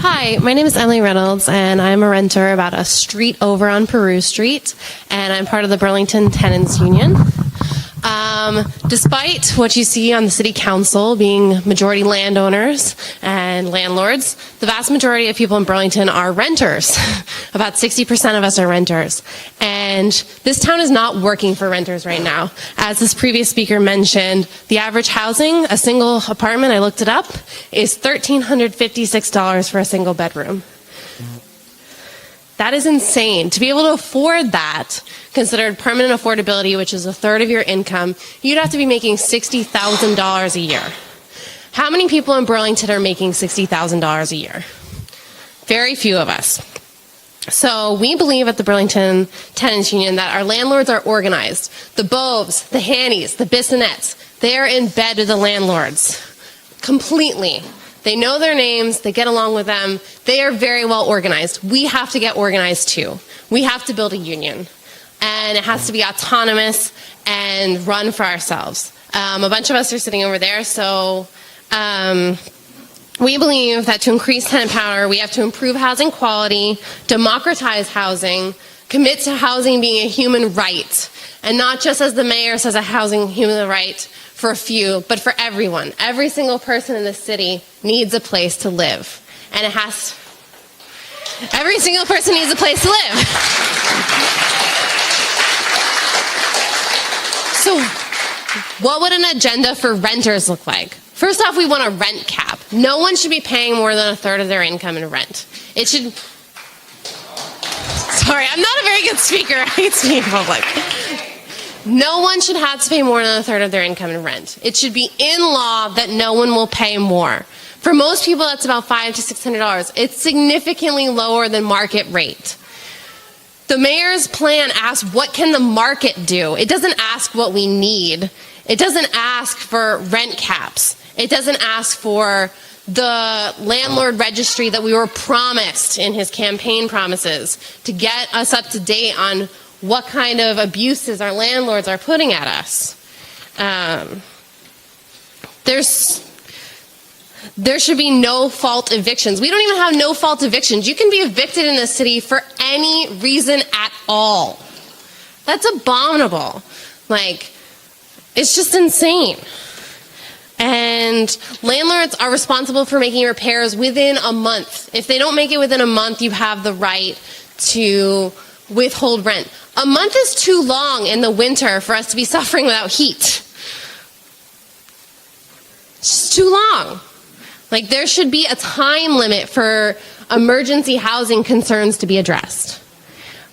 Hi, my name is Emily Reynolds, and I'm a renter about a street over on Peru Street, and I'm part of the Burlington Tenants Union. Despite what you see on the city council being majority landowners and landlords, the vast majority of people in Burlington are renters. About 60% of us are renters. And this town is not working for renters right now. As this previous speaker mentioned, the average housing, a single apartment, I looked it up, is $1,356 for a single bedroom. That is insane. To be able to afford that, considered permanent affordability, which is a third of your income, you'd have to be making $60,000 a year. How many people in Burlington are making $60,000 a year? Very few of us. So we believe at the Burlington Tenants Union that our landlords are organized. The Boves, the Hannies, the Bissonnettes, they are in bed with the landlords completely. They know their names, they get along with them, they are very well organized. We have to get organized too. We have to build a union. And it has to be autonomous and run for ourselves. A bunch of us are sitting over there, so we believe that to increase tenant power, we have to improve housing quality, democratize housing, commit to housing being a human right, and not just, as the mayor says, a housing human right for a few, but for everyone. Every single person in this city needs a place to live. And every single person needs a place to live. So what would an agenda for renters look like? First off, we want a rent cap. No one should be paying more than a third of their income in rent. It should... Sorry, I'm not a very good speaker. I hate speaking in public. No one should have to pay more than a third of their income in rent. It should be in law that no one will pay more. For most people, that's about $500 to $600. It's significantly lower than market rate. The mayor's plan asks, what can the market do? It doesn't ask what we need. It doesn't ask for rent caps. It doesn't ask for the landlord registry that we were promised in his campaign promises to get us up to date on what kind of abuses our landlords are putting at us. There should be no-fault evictions. We don't even have no-fault evictions. You can be evicted in this city for any reason at all. That's abominable. It's just insane. And landlords are responsible for making repairs within a month. If they don't make it within a month, you have the right to withhold rent. A month is too long in the winter for us to be suffering without heat. It's just too long. There should be a time limit for emergency housing concerns to be addressed.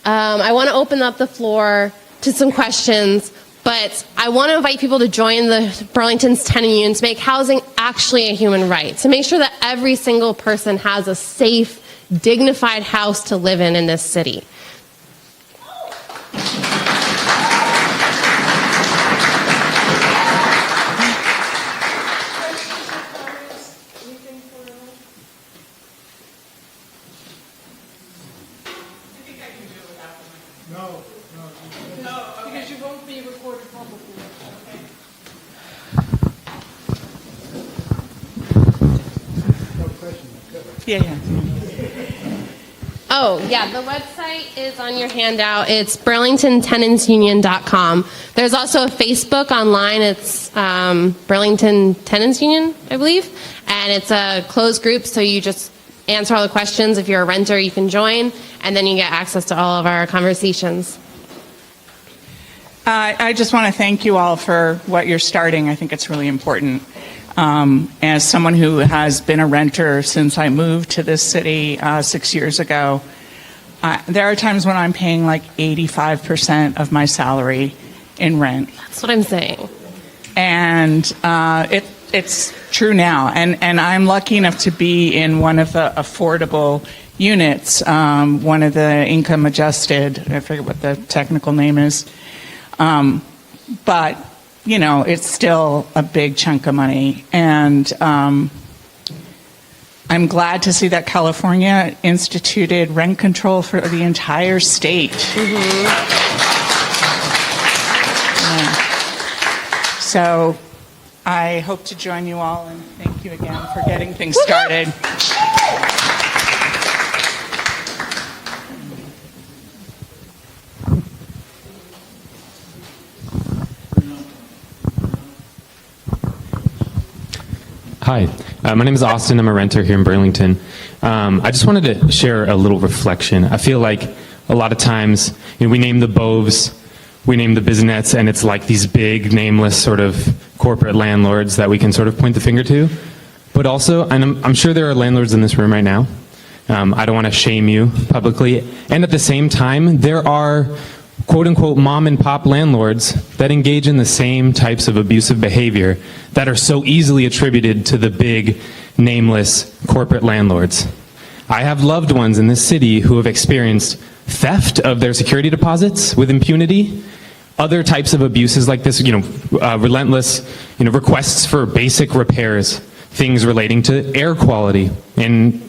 I want to open up the floor to some questions, but I want to invite people to join the Burlington Tenants Union to make housing actually a human right, to make sure that every single person has a safe, dignified house to live in this city. Because you won't be recorded publicly. Yeah. Oh, yeah, the website is on your handout. It's burlingtontenantsunion.com. There's also a Facebook online. It's Burlington Tenants Union, I believe. And it's a closed group, so you just answer all the questions. If you're a renter, you can join, and then you get access to all of our conversations. I just want to thank you all for what you're starting. I think it's really important. As someone who has been a renter since I moved to this city 6 years ago, there are times when I'm paying 85% of my salary in rent. That's what I'm saying. And it's true now. And I'm lucky enough to be in one of the affordable units, one of the income adjusted, I forget what the technical name is. But, it's still a big chunk of money. And I'm glad to see that California instituted rent control for the entire state. Mm-hmm. Yeah. So I hope to join you all, and thank you again for getting things started. Hi, my name is Austin. I'm a renter here in Burlington. I just wanted to share a little reflection. I feel like a lot of times, we name the Boves, we name the Biznets, and it's like these big, nameless sort of corporate landlords that we can sort of point the finger to. But also, and I'm sure there are landlords in this room right now. I don't want to shame you publicly. And at the same time, there are quote-unquote mom and pop landlords that engage in the same types of abusive behavior that are so easily attributed to the big, nameless corporate landlords. I have loved ones in this city who have experienced theft of their security deposits with impunity, other types of abuses like this, relentless, requests for basic repairs, things relating to air quality and,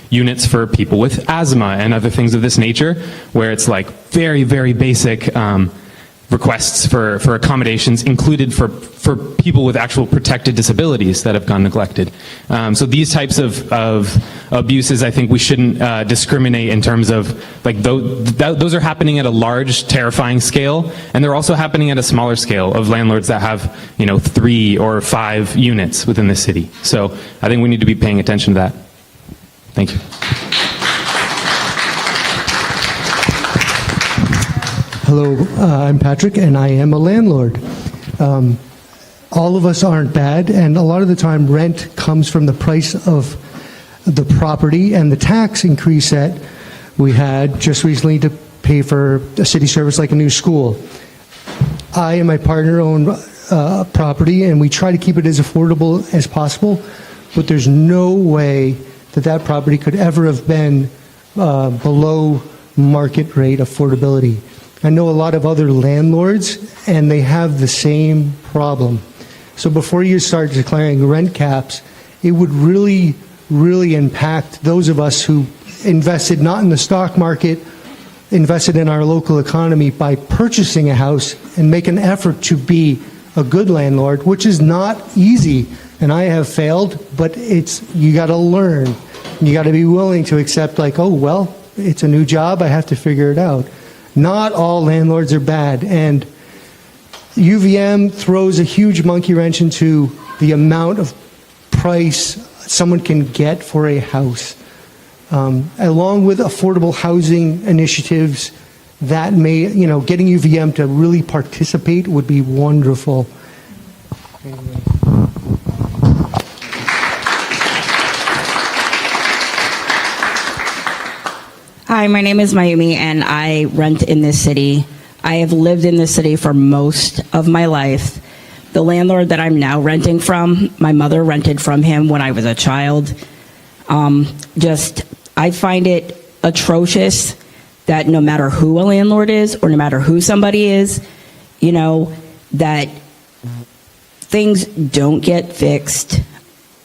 units for people with asthma and other things of this nature, where it's like very, very basic requests for accommodations included for people with actual protected disabilities that have gone neglected. So these types of abuses, I think we shouldn't discriminate in terms of, like, those are happening at a large, terrifying scale, and they're also happening at a smaller scale of landlords that have, 3 or 5 units within the city. So I think we need to be paying attention to that. Thank you. Hello, I'm Patrick, and I am a landlord. All of us aren't bad, and a lot of the time rent comes from the price of the property and the tax increase that we had just recently to pay for a city service like a new school. I and my partner own property, and we try to keep it as affordable as possible, but there's no way that property could ever have been below market rate affordability. I know a lot of other landlords, and they have the same problem. So before you start declaring rent caps, it would really, really impact those of us who invested not in the stock market, invested in our local economy by purchasing a house and make an effort to be a good landlord, which is not easy. And I have failed, but you got to learn. You got to be willing to accept, like, oh, well, it's a new job, I have to figure it out. Not all landlords are bad, and UVM throws a huge monkey wrench into the amount of price someone can get for a house. Along with affordable housing initiatives that may, getting UVM to really participate would be wonderful. Anyway. Hi, my name is Mayumi, and I rent in this city. I have lived in this city for most of my life. The landlord that I'm now renting from, my mother rented from him when I was a child. I find it atrocious that no matter who a landlord is or no matter who somebody is, that things don't get fixed.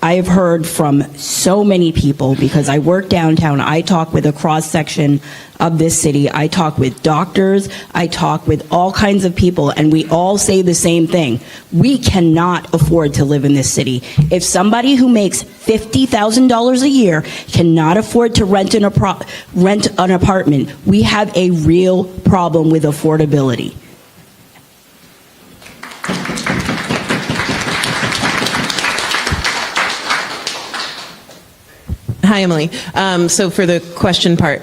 I have heard from so many people, because I work downtown. I talk with a cross-section of this city. I talk with doctors. I talk with all kinds of people, and we all say the same thing. We cannot afford to live in this city. If somebody who makes $50,000 a year cannot afford to rent an apartment, we have a real problem with affordability. Hi, Emily. So for the question part,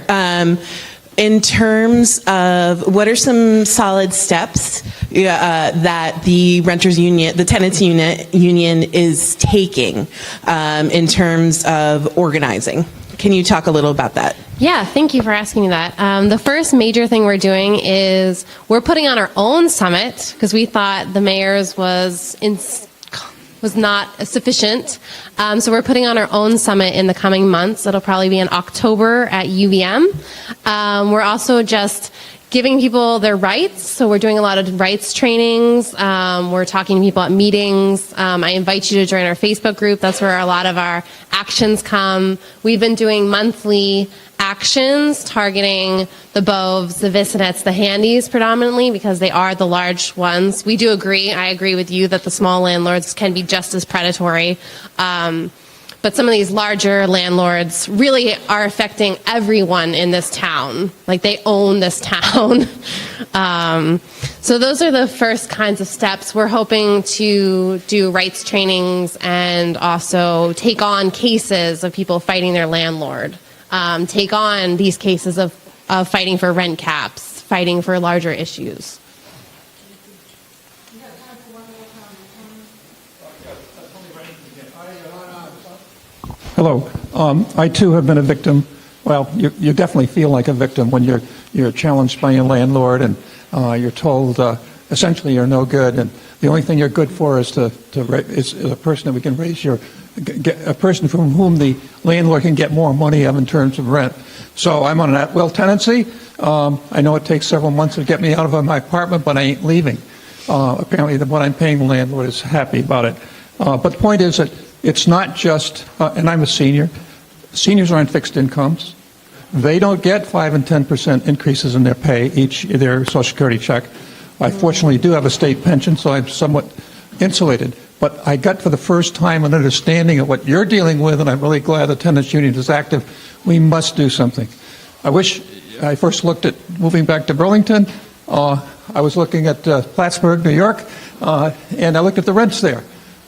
in terms of what are some solid steps that the renters union, the tenants union is taking in terms of organizing? Can you talk a little about that? Yeah, thank you for asking me that. The first major thing we're doing is we're putting on our own summit, because we thought the mayor's was not sufficient. So we're putting on our own summit in the coming months. It'll probably be in October at UVM. We're also just giving people their rights. So we're doing a lot of rights trainings. We're talking to people at meetings. I invite you to join our Facebook group. That's where a lot of our actions come. We've been doing monthly actions targeting the Boves, the Visonets, the Handies predominantly, because they are the large ones. We do agree, I agree with you, that the small landlords can be just as predatory. But some of these larger landlords really are affecting everyone in this town. Like, they own this town. So those are the first kinds of steps. We're hoping to do rights trainings and also take on cases of people fighting their landlord. Take on these cases of fighting for rent caps, fighting for larger issues. Hello. I too have been a victim. Well, you definitely feel like a victim when you're challenged by your landlord and you're told essentially you're no good, and the only thing you're good for is is a person that we can raise a person from whom the landlord can get more money of in terms of rent. So I'm on an at-will tenancy. I know it takes several months to get me out of my apartment, but I ain't leaving. Apparently, what I'm paying the landlord is happy about it. But the point is that it's not just, and I'm a senior. Seniors are on fixed incomes. They don't get 5 and 10% increases in their pay their Social Security check. I fortunately do have a state pension, so I'm somewhat insulated. But I got for the first time an understanding of what you're dealing with, and I'm really glad the Tenants Union is active. We must do something. I wish I first looked at moving back to Burlington. I was looking at Plattsburgh, New York, and I looked at the rents there.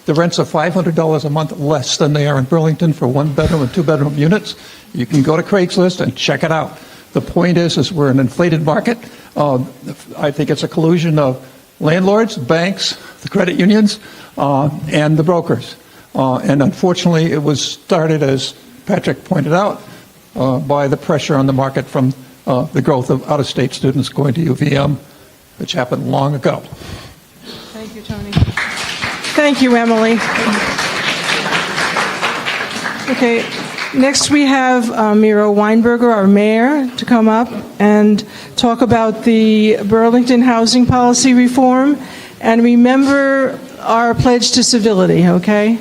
The rents are $500 a month less than they are in Burlington for 1-bedroom and 2-bedroom units. You can go to Craigslist and check it out. The point is we're an inflated market. I think it's a collusion of landlords, banks, the credit unions, and the brokers. And unfortunately, it was started, as Patrick pointed out, by the pressure on the market from the growth of out-of-state students going to UVM, which happened long ago. Thank you, Tony. Thank you, Emily. Okay, next we have Miro Weinberger, our mayor, to come up and talk about the Burlington housing policy reform. And remember our pledge to civility, okay?